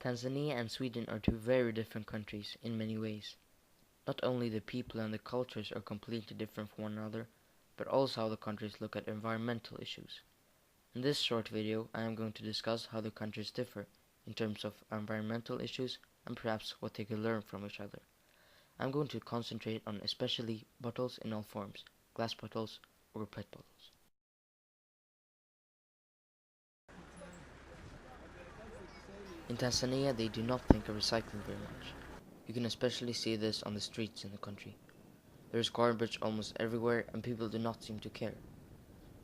Tanzania and Sweden are two very different countries in many ways. Not only the people and the cultures are completely different from one another, but also how the countries look at environmental issues. In this short video, I am going to discuss how the countries differ in terms of environmental issues and perhaps what they can learn from each other. I'm going to concentrate on especially bottles in all forms, glass bottles or PET bottles. In Tanzania, they do not think of recycling very much. You can especially see this on the streets in the country. There is garbage almost everywhere and people do not seem to care.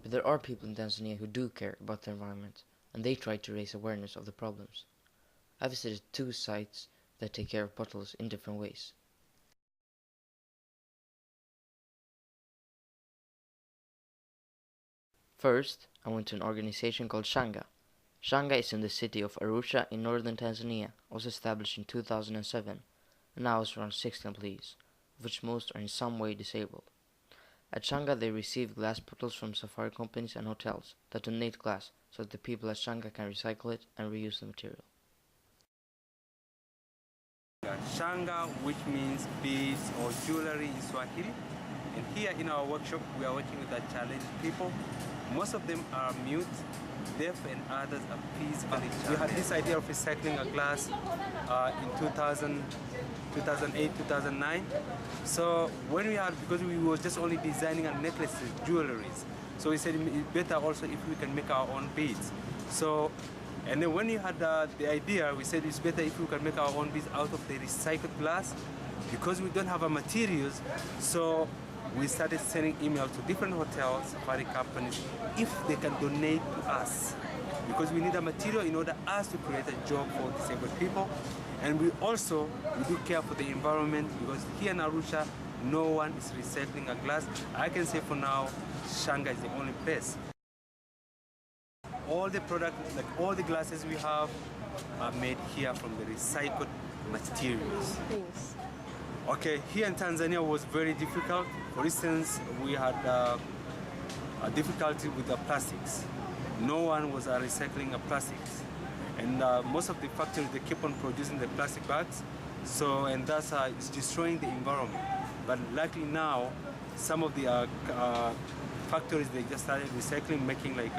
But there are people in Tanzania who do care about the environment, and they try to raise awareness of the problems. I visited two sites that take care of bottles in different ways. First, I went to an organization called Shanga. Shanga is in the city of Arusha in northern Tanzania, was established in 2007, and now has around 60 employees, of which most are in some way disabled. At Shanga they receive glass bottles from safari companies and hotels that donate glass so that the people at Shanga can recycle it and reuse the material. Shanga, which means beads or jewelry in Swahili. And here in our workshop, we are working with the challenged people. Most of them are mute, deaf, and others are physically challenged. We had this idea of recycling a glass in 2008, 2009. So when we had, because we were just only designing a necklaces, jewelries, so we said it's better also if we can make our own beads. So, and then when we had the idea, we said it's better if we can make our own beads out of the recycled glass, because we don't have a materials. So we started sending emails to different hotels, safari companies, if they can donate to us, because we need a material in order us to create a job for disabled people. And we do care for the environment, because here in Arusha, no one is recycling a glass. I can say for now, Shanga is the only place. All the products, like all the glasses we have, are made here from the recycled materials. Yes. Okay, here in Tanzania was very difficult. For instance, we had a difficulty with the plastics. No one was recycling the plastics. And most of the factories, they keep on producing the plastic bags. So, and that's it's destroying the environment. But luckily now, some of the factories, they just started recycling, making like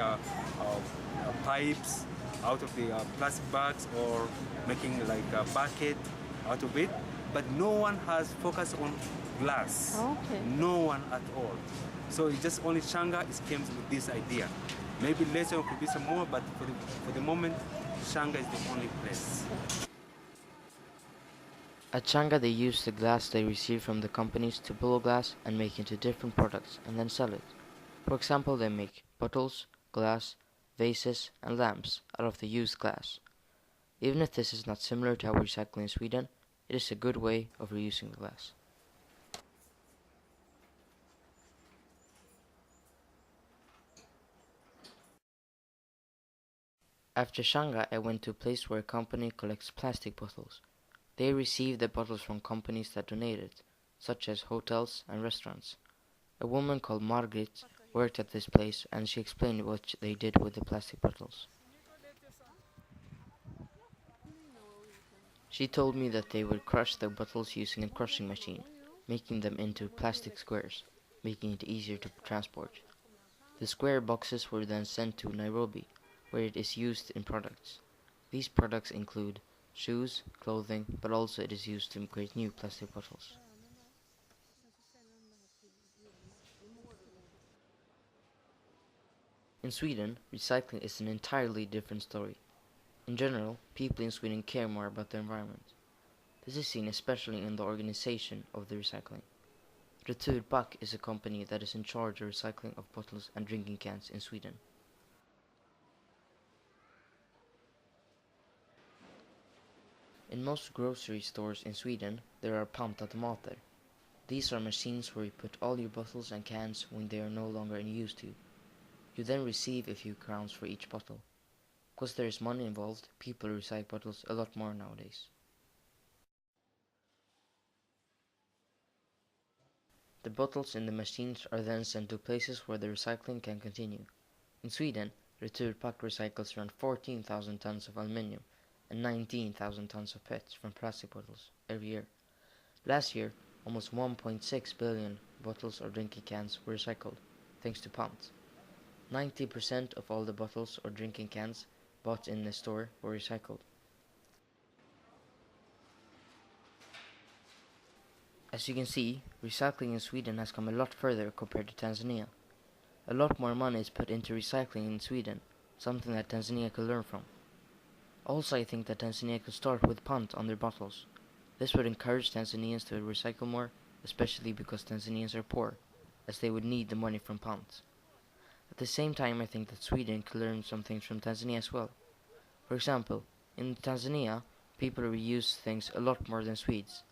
pipes out of the plastic bags, or making like a bucket out of it. But no one has focused on glass. Okay. No one at all. So it's just only Shanga came with this idea. Maybe later there could be some more, but for the moment, Shanga is the only place. At Shanga they use the glass they receive from the companies to blow glass and make into different products and then sell it. For example, they make bottles, glass, vases and lamps out of the used glass. Even if this is not similar to how we recycle in Sweden, it is a good way of reusing the glass. After Shanga, I went to a place where a company collects plastic bottles. They receive the bottles from companies that donate it, such as hotels and restaurants. A woman called Margit worked at this place and she explained what they did with the plastic bottles. She told me that they would crush the bottles using a crushing machine, making them into plastic squares, making it easier to transport. The square boxes were then sent to Nairobi, where it is used in products. These products include shoes, clothing, but also it is used to create new plastic bottles. In Sweden, recycling is an entirely different story. In general, people in Sweden care more about the environment. This is seen especially in the organization of the recycling. Returpack is a company that is in charge of recycling of bottles and drinking cans in Sweden. In most grocery stores in Sweden, there are pantautomater. These are machines where you put all your bottles and cans when they are no longer in use to you. You then receive a few crowns for each bottle. Because there is money involved, people recycle bottles a lot more nowadays. The bottles in the machines are then sent to places where the recycling can continue. In Sweden, Returpack recycles around 14,000 tons of aluminium and 19,000 tons of PETs from plastic bottles every year. Last year, almost 1.6 billion bottles or drinking cans were recycled, thanks to ponds. 90% of all the bottles or drinking cans bought in the store were recycled. As you can see, recycling in Sweden has come a lot further compared to Tanzania. A lot more money is put into recycling in Sweden, something that Tanzania could learn from. Also, I think that Tanzania could start with pant on their bottles. This would encourage Tanzanians to recycle more, especially because Tanzanians are poor, as they would need the money from pants. At the same time, I think that Sweden could learn some things from Tanzania as well. For example, in Tanzania, people reuse things a lot more than Swedes.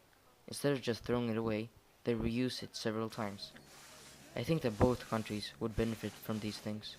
Instead of just throwing it away, they reuse it several times. I think that both countries would benefit from these things.